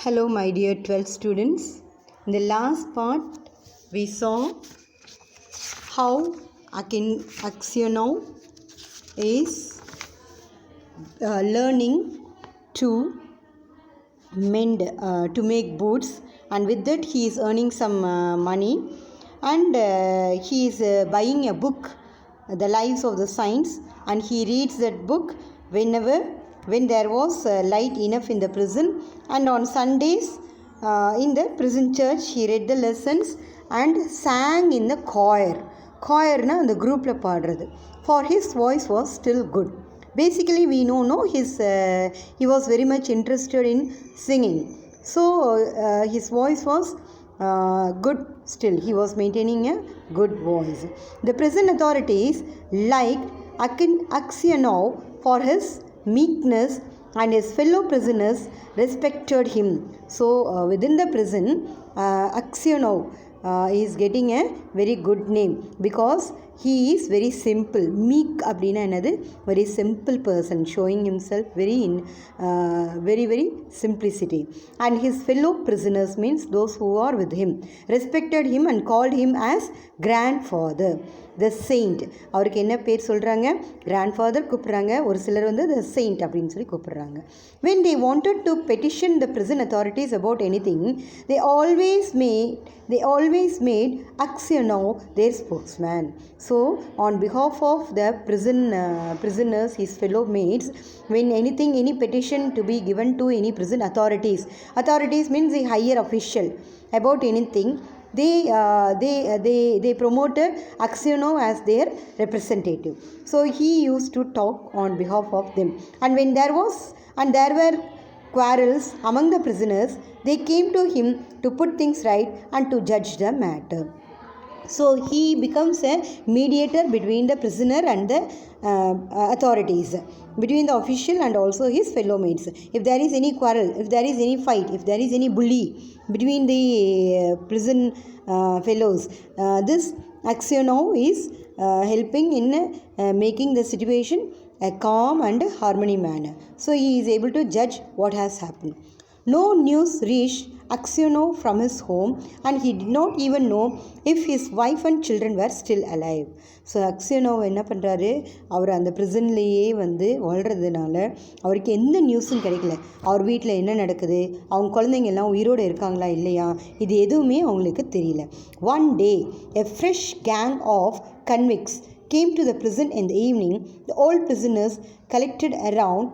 Hello my dear 12th students. In the last part we saw how Aksionov is learning to to make boots, and with that he is earning some money, and he is buying a book, The Lives of the Saints, and he reads that book when there was light enough in the prison, and on Sundays in the prison church he read the lessons and sang in the choir. Choirna அந்த group பாடுறது. For his voice was still good. Basically we know he was very much interested in singing, so his voice was good still. He was maintaining a good voice. The prison authorities liked Aksionov for his meekness, and his fellow prisoners respected him. So within the prison, Aksionov is getting a very good name because he is very simple. Meek அப்படினா என்னது? Very simple person, showing himself very simplicity. And his fellow prisoners means those who are with him respected him and called him as grandfather, the saint. அவருக்கு என்ன பேர் சொல்றாங்க? grandfather கூப்பிடுறாங்க. ஒரு சிலர் வந்து the saint அப்படின்னு சொல்லி கூப்பிடுறாங்க. When they wanted to petition the prison authorities about anything, they always made Aksionov their spokesman. So on behalf of the prisoners, his fellow mates, when any petition to be given to any prison authorities means the higher official, about anything, they promoted Aksionov as their representative. So he used to talk on behalf of them, and when there were quarrels among the prisoners, they came to him to put things right and to judge the matter. So he becomes a mediator between the prisoner and the authorities, between the official and also his fellow mates. If there is any quarrel, if there is any fight, if there is any bully between the prison fellows, this Aksionov is helping in making the situation a calm and harmony manner. So he is able to judge what has happened. No news reached Aksionov from his home, and he did not even know if his wife and children were still alive. So Aksionov என்ன பண்ணுறாரு, அவர் அந்த ப்ரிசன்லேயே வந்து வாழ்கிறதுனால அவருக்கு எந்த நியூஸும் கிடைக்கல. அவர் வீட்டில் என்ன நடக்குது, அவங்க குழந்தைங்க எல்லாம் உயிரோடு இருக்காங்களா இல்லையா, இது எதுவுமே அவங்களுக்கு தெரியல. One day, a fresh gang of convicts came to the prison in the evening. The old prisoners collected around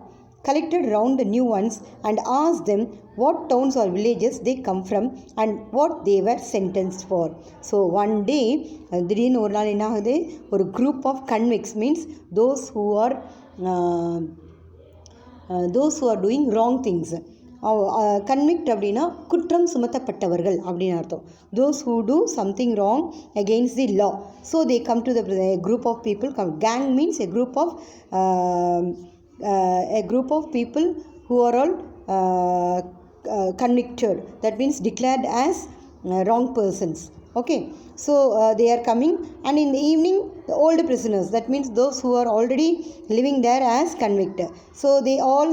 the new ones and asked them what towns or villages they come from and what they were sentenced for. So one day, திடீர்னு ஒரு நாள் என்ன ஆகுது, ஒரு group of convicts means those who are doing wrong things. Convict அப்படின்னா குற்றம் சுமத்தப்பட்டவர்கள் அப்படின்னு அர்த்தம். those who do something wrong against the law, so they come to the group of people. Gang means a group of people who are all convicted, that means declared as wrong persons. Okay, so they are coming, and in the evening the old prisoners, that means those who are already living there as convicted, so they all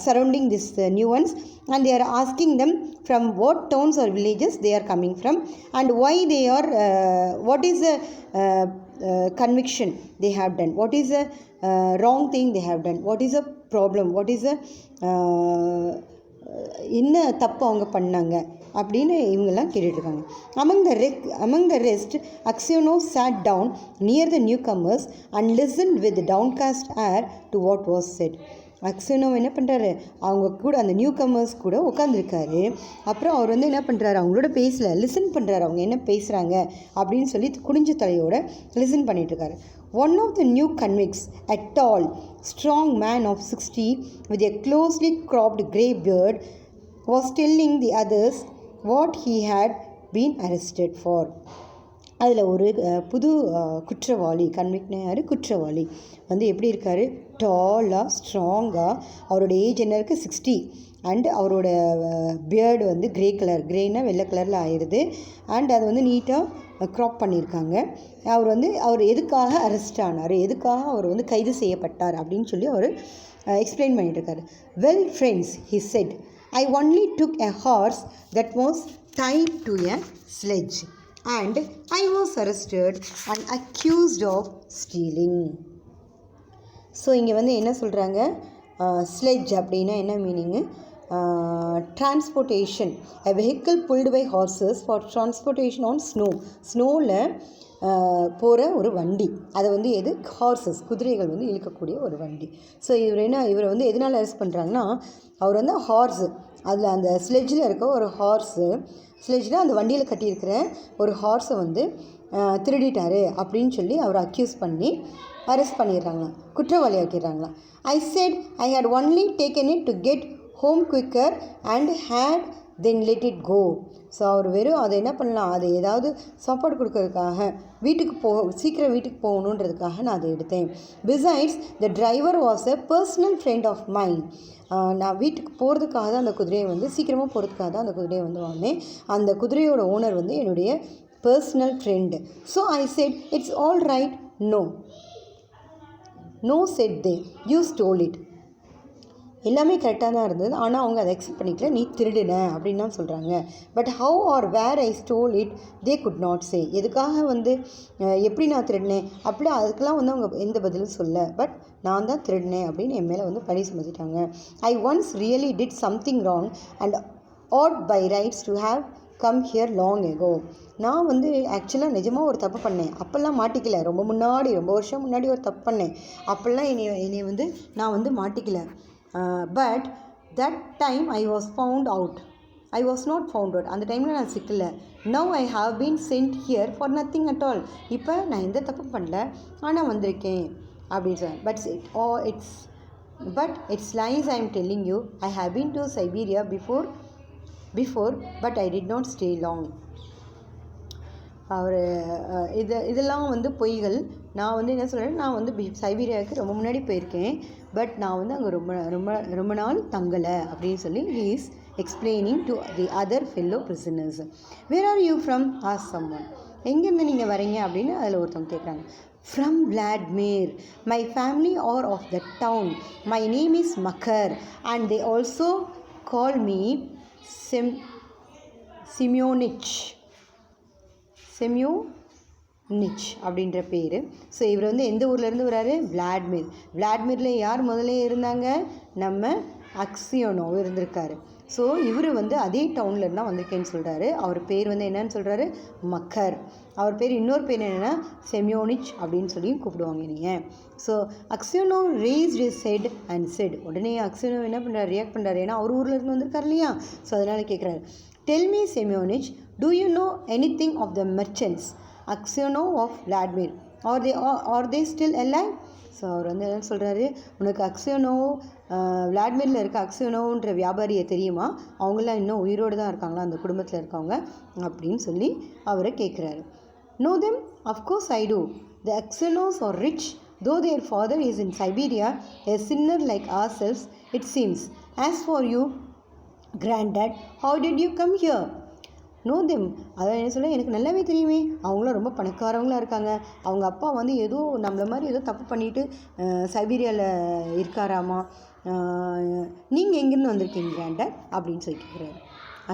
surrounding this new ones, and they are asking them from what towns or villages they are coming from, and why they are what is the conviction they have done, what is the wrong thing they have done, what is the problem, what is the என்ன தப்பு அவங்க பண்ணாங்க அப்படின்னு இவங்கெல்லாம் கேட்டுட்ருக்காங்க. Among the rest, Aksionov sat down near the newcomers and listened with downcast air to what was said. Aksionov என்ன பண்ணுறாரு, அவங்க கூட அந்த நியூ கமர்ஸ் கூட உட்காந்துருக்காரு. அப்புறம் அவர் வந்து என்ன பண்ணுறாரு, அவங்களோட லிசன் பண்ணுறாரு, அவங்க என்ன பேசுகிறாங்க அப்படின்னு சொல்லி குனிஞ்ச தலையோட listen பண்ணிட்டுருக்காரு. One of the new convicts, a tall, strong man of 60 with a closely cropped grey beard, was telling the others what he had been arrested for. அதில் ஒரு புது குற்றவாளி, கன்விக்ட்னா யார், குற்றவாளி வந்து எப்படி இருக்கார், டாலாக ஸ்ட்ராங்காக, அவரோட ஏஜ் என்ன இருக்குது 60, அண்ட் அவரோட பியர்டு வந்து கிரேனா வெள்ளை கலரில் ஆயிடுது, அண்ட் அது வந்து நீட்டாக க்ராப் பண்ணியிருக்காங்க. அவர் எதுக்காக அரெஸ்ட் ஆனார், எதுக்காக அவர் வந்து கைது செய்யப்பட்டார் அப்படின்னு சொல்லி அவர் எக்ஸ்பிளைன் பண்ணிகிட்ருக்காரு. Well friends, he said, I only took a horse that was tied to a sledge and I was arrested and accused of stealing. So இங்கே வந்து என்ன சொல்கிறாங்க, ஸ்லெட்ஜ் அப்படின்னா என்ன meaning, transportation, a vehicle pulled by horses for transportation on snow. ஸ்னோவில் போகிற ஒரு வண்டி, அதை வந்து எது, ஹார்சஸ், குதிரைகள் வந்து இழுக்கக்கூடிய ஒரு வண்டி. ஸோ இவரை வந்து எதனால் அரெஸ்ட் பண்ணுறாங்கன்னா, அவர் வந்து ஹார்ஸு, அதில் அந்த ஸ்லெட்ஜில் இருக்க ஒரு ஹார்ஸு, ஸ்லெட்ஜில் அந்த வண்டியில் கட்டியிருக்கிற ஒரு ஹார்ஸை வந்து திருடிட்டாரு அப்படின்னு சொல்லி அவரை அக்யூஸ் பண்ணி அரெஸ்ட் பண்ணிடுறாங்களாம், குற்றவாளி ஆக்கிடுறாங்களாம். I said I had only taken it to get home quicker and had then let it go. So அவர் வெறும் அதை என்ன பண்ணலாம், அதை ஏதாவது சாப்பாடு கொடுக்கறதுக்காக, வீட்டுக்கு சீக்கிரம் வீட்டுக்கு போகணுன்றதுக்காக நான் அதை எடுத்தேன். Besides the driver was a personal friend of mine. நான் வீட்டுக்கு போகிறதுக்காக தான் அந்த குதிரையை வந்து, சீக்கிரமாக போகிறதுக்காக தான் அந்த குதிரையை வந்து வாங்கினேன். அந்த குதிரையோட ஓனர் வந்து என்னுடைய personal friend. So I said it's all right. No said they, you stole it. எல்லாமே கரெக்டாக தான் இருந்தது, ஆனால் அவங்க அதை அக்செப்ட் பண்ணிக்கல, நீ திருடுன அப்படின்னு தான் சொல்கிறாங்க. But how or where I stole it they could not say. எதுக்காக வந்து எப்படி நான் திருடினேன் அப்படி அதுக்கெலாம் வந்து அவங்க எந்த பதிலும் சொல்ல. பட் நான் தான் திருடினேன் அப்படின்னு என் மேலே வந்து பழி சுமத்திட்டாங்க. I once really did something wrong and ought by rights to have come here long ago. நான் வந்து ஆக்சுவலாக நிஜமாக ஒரு தப்பு பண்ணேன், அப்போல்லாம் மாட்டிக்கல, ரொம்ப வருஷம் முன்னாடி ஒரு தப்பு பண்ணேன், அப்போல்லாம் என்னை வந்து நான் வந்து மாட்டிக்கல. But that time I was found out, I was not found out. அந்த டைமில் நான் சிக்கல. Now I have been sent here for nothing at all. இப்போ நான் எந்த தப்பும் பண்ணல, ஆனால் வந்திருக்கேன் அப்படின்னு சொன்னேன். But it's lies I am telling you. I have been to Siberia before but I did not stay long. அவர் இதெல்லாம் வந்து பொய்கள். நான் வந்து என்ன சொல்கிறேன், நான் வந்து சைபீரியாவுக்கு ரொம்ப முன்னாடி போயிருக்கேன், பட் நான் வந்து அங்கே ரொம்ப நாள் தங்கலை அப்படின்னு சொல்லி he is explaining to the other fellow prisoners. Where are you from? asked someone. எங்கேருந்து நீங்கள் வரீங்க அப்படின்னு அதில் ஒருத்தவங்க கேட்குறாங்க. From Vladimir. My family are of the town. My name is Makar and they also call me சிமியோனிச் அப்படின்ற பேர். So இவர் வந்து எந்த ஊர்லேருந்து வராரு, விளாட்மிரில் யார் முதல்ல இருந்தாங்க, நம்ம அக்சியோனோ இருந்திருக்காரு. ஸோ இவர் வந்து அதே டவுன்லேருந்து தான் வந்திருக்கேன்னு சொல்கிறாரு. அவர் பேர் வந்து என்னன்னு சொல்கிறாரு, மக்கர். அவர் பேர் இன்னொரு பேர் என்னென்னா செமியோனிச் அப்படின்னு சொல்லியும் கூப்பிடுவாங்க நீங்கள். So Aksionov raised his head and said. உடனே அக்சியோனோ என்ன பண்ணுறாரு, ரியாக்ட் பண்ணுறாரு, ஏன்னா அவர் ஊர்லேருந்து வந்திருக்காரு இல்லையா. ஸோ அதனால் கேட்குறாரு, tell me Semyonich, do you know anything of the merchants Aksionov of Vladimir, are they still alive? So அவர் வந்து என்ன சொல்கிறாரு, உனக்கு அக்சியோனோ, விளாட்மிரில் இருக்க அக்சியோனோன்ற வியாபாரியை தெரியுமா, அவங்களாம் இன்னும் உயிரோடு தான் இருக்காங்களா, அந்த குடும்பத்தில் இருக்கவங்க அப்படின்னு சொல்லி அவரை கேட்குறாரு. Know them? Of course I do. The Axionos are rich, though their father is in Siberia, a sinner like ourselves, it seems. As for you, granddad, how did you come here? Know them. அதான் என்ன சொல்ல, எனக்கு நல்லாவே தெரியுமே, அவங்களும் ரொம்ப பணக்காரவங்களாக இருக்காங்க, அவங்க அப்பா வந்து ஏதோ நம்மள மாதிரி ஏதோ தப்பு பண்ணிவிட்டு சைபீரியாவில் இருக்காராமா, நீங்கள் எங்கேருந்து வந்திருக்கீங்க கிராண்டட் அப்படின்னு சொல்லி கேட்குறாரு.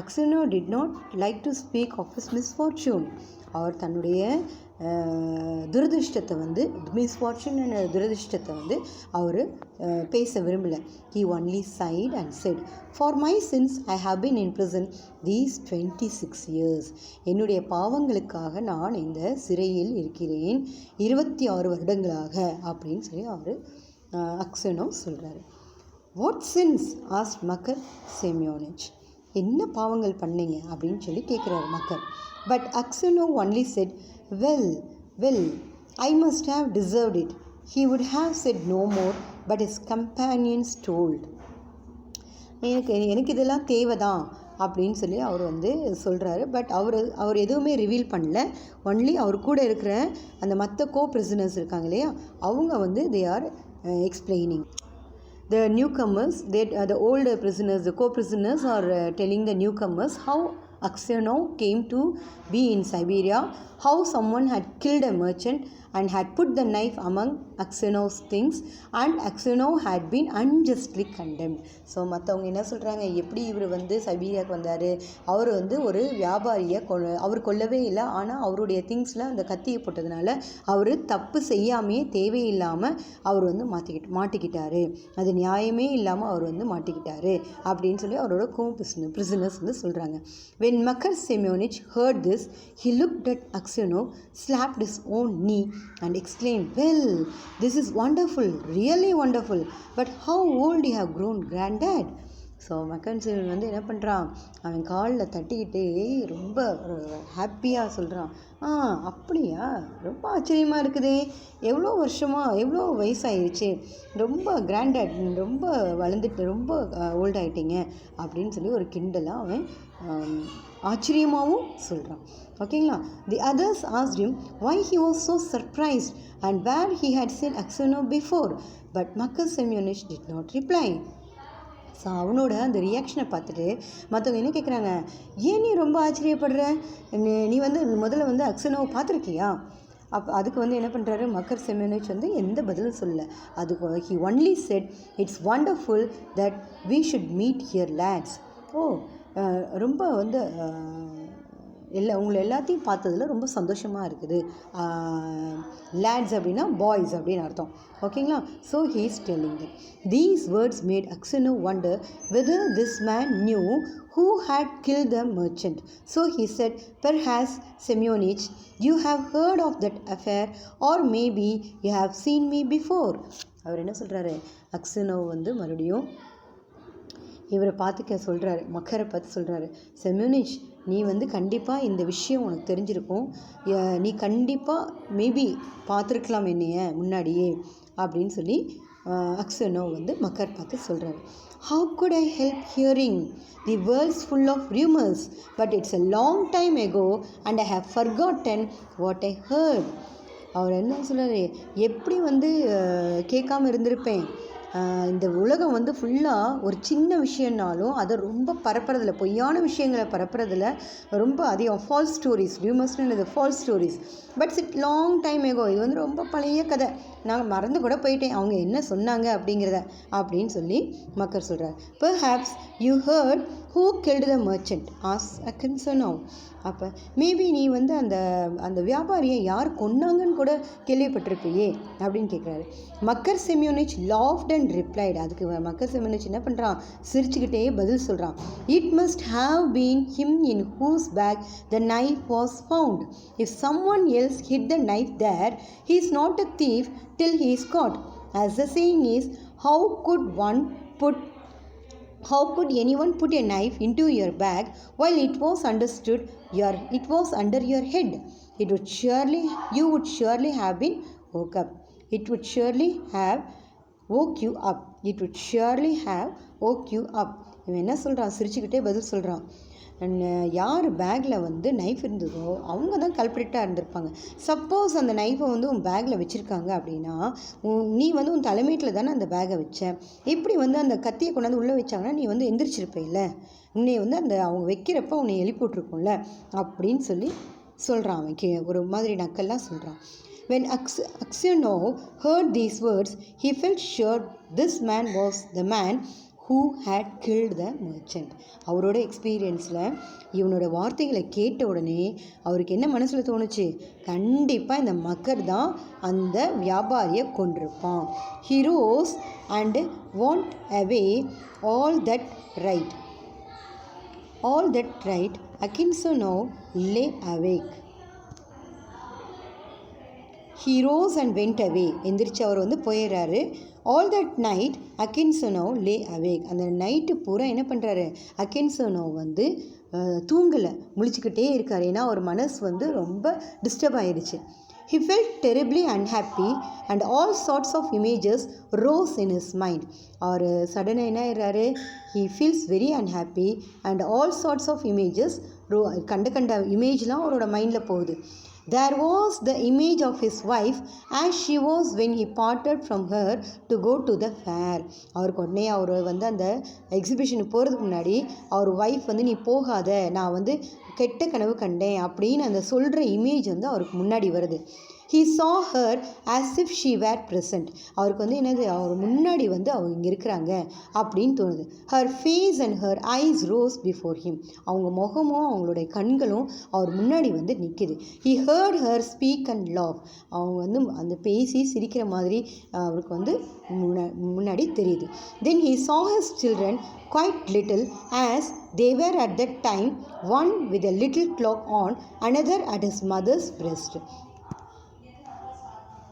Aksionov did not like to speak of his misfortune. அவர் தன்னுடைய துரதிருஷ்டத்தை வந்து, மிஸ்ஃபார்ச்சூன் துரதிருஷ்டத்தை வந்து அவர் பேச விரும்பலை. He only sighed and said, for my sins I have been in prison these 26 years. என்னுடைய பாவங்களுக்காக நான் இந்த சிறையில் இருக்கிறேன் 26 வருடங்களாக அப்படின்னு சொல்லி அவர் அக்சியோனோ சொல்கிறாரு. What sins asked Makar Semyonich. என்ன பாவங்கள் பண்ணீங்க அப்படின்னு சொல்லி கேட்குறாரு Makar. But Aksionov only said, well I must have deserved it. He would have said no more, but his companions told. எனக்கு இதெல்லாம் தேவைதான் அப்படின்னு சொல்லி அவர் வந்து சொல்கிறாரு. பட் அவர் எதுவுமே ரிவீல் பண்ணல. ஒன்லி அவர் கூட இருக்கிற அந்த மற்ற பிரிசனர்ஸ் இருக்காங்க இல்லையா, அவங்க வந்து they are explaining. The newcomers, the old prisoners, the co-prisoners are telling the newcomers how Aksiono came to be in Siberia, how someone had killed a merchant and had put the knife among Aksionov's things, and Aksionov had been unjustly condemned. So மற்றவங்க என்ன சொல்கிறாங்க, எப்படி இவர் வந்து சைபீரியாவுக்கு வந்தார், அவர் வந்து ஒரு வியாபாரியை அவர் கொல்லவே இல்லை, ஆனால் அவருடைய திங்ஸில் அந்த கத்தியை போட்டதுனால அவர் தப்பு செய்யாமையே தேவையில்லாமல் அவர் வந்து மாட்டிக்கிட்டாரு, அது நியாயமே இல்லாமல் அவர் வந்து மாட்டிக்கிட்டாரு அப்படின்னு சொல்லி அவரோட prisoners வந்து சொல்கிறாங்க. When Makar Semyonich heard this, he looked at Aksionov, slapped his own knee and exclaimed, "Well, this is wonderful, really wonderful, but how old you have grown, granddad?" So மக்கன் செல்வன் வந்து என்ன பண்ணுறான், அவன் காலில் தட்டிக்கிட்டே ரொம்ப ஹாப்பியாக சொல்கிறான், அப்படியா, ரொம்ப ஆச்சரியமாக இருக்குதே, எவ்வளோ வருஷமாக, எவ்வளோ வயசாகிடுச்சு, ரொம்ப கிராண்டட், ரொம்ப வளர்ந்துட்டு, ரொம்ப ஓல்டாகிட்டீங்க அப்படின்னு சொல்லி ஒரு கிண்டலாக அவன் ஆச்சரியமாகவும் சொல்கிறான். ஓகேங்களா. The others asked him why he was so surprised and where he had seen Aksionov before, but Makar Semyonich did not reply. So அவனோட அந்த ரியாக்ஷனை பார்த்துட்டு மற்றவங்க என்ன கேட்குறாங்க, ஏன் நீ ரொம்ப ஆச்சரியப்படுற, நீ வந்து முதல்ல வந்து அக்ஸனோவை பார்த்துருக்கியா? அதுக்கு வந்து என்ன பண்ணுறாரு, மக்கர் செமியோனிச் வந்து எந்த பதிலும் சொல்லலை. அதுக்கு he only said, "It's wonderful that we should meet here, lads." ரொம்ப வந்து உங்களை எல்லாத்தையும் பார்த்ததில் ரொம்ப சந்தோஷமாக இருக்குது. லேட்ஸ் அப்படின்னா பாய்ஸ் அப்படின்னு அர்த்தம். ஓகேங்களா. So he is telling that. These words made Aksionov wonder whether this man knew who had killed the merchant. So he said, "Perhaps, Semyonich, you have heard of that affair, or maybe you have seen me before." அவர் என்ன சொல்கிறாரு, Aksionov வந்து மறுபடியும் இவரை பார்த்துக்க சொல்கிறாரு, மக்கரை பார்த்து சொல்கிறாரு, Semyonich, நீ வந்து கண்டிப்பாக இந்த விஷயம் உனக்கு தெரிஞ்சிருக்கும், நீ கண்டிப்பாக மேபி பார்த்துருக்கலாம் என்னைய முன்னாடியே அப்படின்னு சொல்லி Aksionov வந்து மக்கர் பார்த்து சொல்கிறாரு. How could I help hearing? The world's full of rumors, but it's a long time ago and I have forgotten what I heard. அவர் என்ன சொல்கிறாரு, எப்படி வந்து கேட்காம இருந்திருப்பேன், இந்த உலகம் வந்து ஃபுல்லாக ஒரு சின்ன விஷயம்னாலும் அதை ரொம்ப பரப்புறதில்ல, பொய்யான விஷயங்களை பரப்புறதில்ல ரொம்ப அதிகம், ஃபால்ஸ் ஸ்டோரிஸ், ரியூமர்ஸ்னு இது false stories, but it long time ago, இது வந்து ரொம்ப பழைய கதை, நான் மறந்து கூட போயிட்டேன் அவங்க என்ன சொன்னாங்க அப்படிங்கிறத அப்படின்னு சொல்லி மக்கர் சொல்கிறார். Perhaps you heard who killed the merchant, asked Aksionov. அப்போ மேபி நீ வந்து அந்த வியாபாரியை யார் கொன்னாங்கன்னு கூட கேள்விப்பட்டிருப்பியே அப்படின்னு கேட்குறாரு. மக்கர் செமியோனிச் laughed and replied. அதுக்கு மக்கர் செமியோனிச் என்ன பண்ணுறான், சிரிச்சுக்கிட்டே பதில் சொல்கிறான். It must have been him in whose bag the knife was found. If someone else hid the knife there, he is not a thief till he is caught. As the saying is, how could anyone put a knife into your bag while it was under your head? You would surely have been woke up. It would surely have woke you up. இவன் என்ன சொல்கிறான், சிரிச்சுக்கிட்டே பதில் சொல்கிறான். யார் பேக்கில் வந்து knife இருந்ததோ அவங்க தான் கல்பிரிட்டாக இருந்திருப்பாங்க. சப்போஸ் அந்த நைஃபை வந்து உன் பேக்கில் வச்சுருக்காங்க அப்படின்னா நீ வந்து உன் தலைமேட்டில் தானே அந்த பேக்கை வச்ச, இப்படி வந்து அந்த கத்தியை கொண்டாந்து உள்ளே வச்சாங்கன்னா நீ வந்து எந்திரிச்சிருப்பேல்ல, உன்னை வந்து அவங்க வைக்கிறப்ப உன்னை எழுப்பிவிட்ருக்கோம்ல அப்படின்னு சொல்லி சொல்கிறான். அவன் ஒரு மாதிரி நக்கல்லாம் சொல்கிறான். When Aksionov heard these words, he felt sure this man was the man who had killed the merchant. அவரோட எக்ஸ்பீரியன்ஸில் இவனோட வார்த்தைகளை கேட்ட உடனே அவருக்கு என்ன மனசில் தோணுச்சு, கண்டிப்பாக இந்த மக்கர் தான் அந்த வியாபாரியை கொண்டிருப்பான். He rose and went away. All that right, Aksionov lay awake. He rose and went away. எந்திரிச்சு அவர் வந்து போயிடுறாரு. All that night, Aksionov lay awake. அந்த நைட்டு பூரா என்ன பண்ணுறாரு, Aksionov வந்து தூங்கலை, முழிச்சுக்கிட்டே இருக்கார். ஏன்னா ஒரு மனசு வந்து ரொம்ப டிஸ்டர்ப் ஆயிடுச்சு. He felt terribly unhappy and all sorts of images rose in his mind. அவர் சடனாக என்ன ஆயிடுறாரு, he feels very unhappy and all sorts of images கண்ட இமேஜ்லாம் அவரோட மைண்டில் போகுது. There was the image of his wife as she was when he parted from her to go to the fair. அவருக்கு உடனே அவர் வந்து அந்த எக்ஸிபிஷனுக்கு போகிறதுக்கு முன்னாடி அவர் ஒய்ஃப் வந்து நீ போகாத, நான் வந்து கெட்ட கனவு கண்டேன் அப்படின்னு அந்த சொல்கிற இமேஜ் வந்து அவருக்கு முன்னாடி வருது. He saw her as if she were present. அவருக்கு வந்து என்னது, அவர் முன்னாடி வந்து அவங்க இங்கே இருக்கிறாங்க அப்படின்னு தோணுது. Her face and her eyes rose before him. அவங்க முகமும் அவங்களுடைய கண்களும் அவர் முன்னாடி வந்து நிற்கிது. He heard her speak and laugh. அவங்க வந்து அந்த பேசி சிரிக்கிற மாதிரி அவருக்கு வந்து முன்னாடி தெரியுது. Then he saw his children quite little, as they were at that time, one with a little cloak on, another at his mother's breast.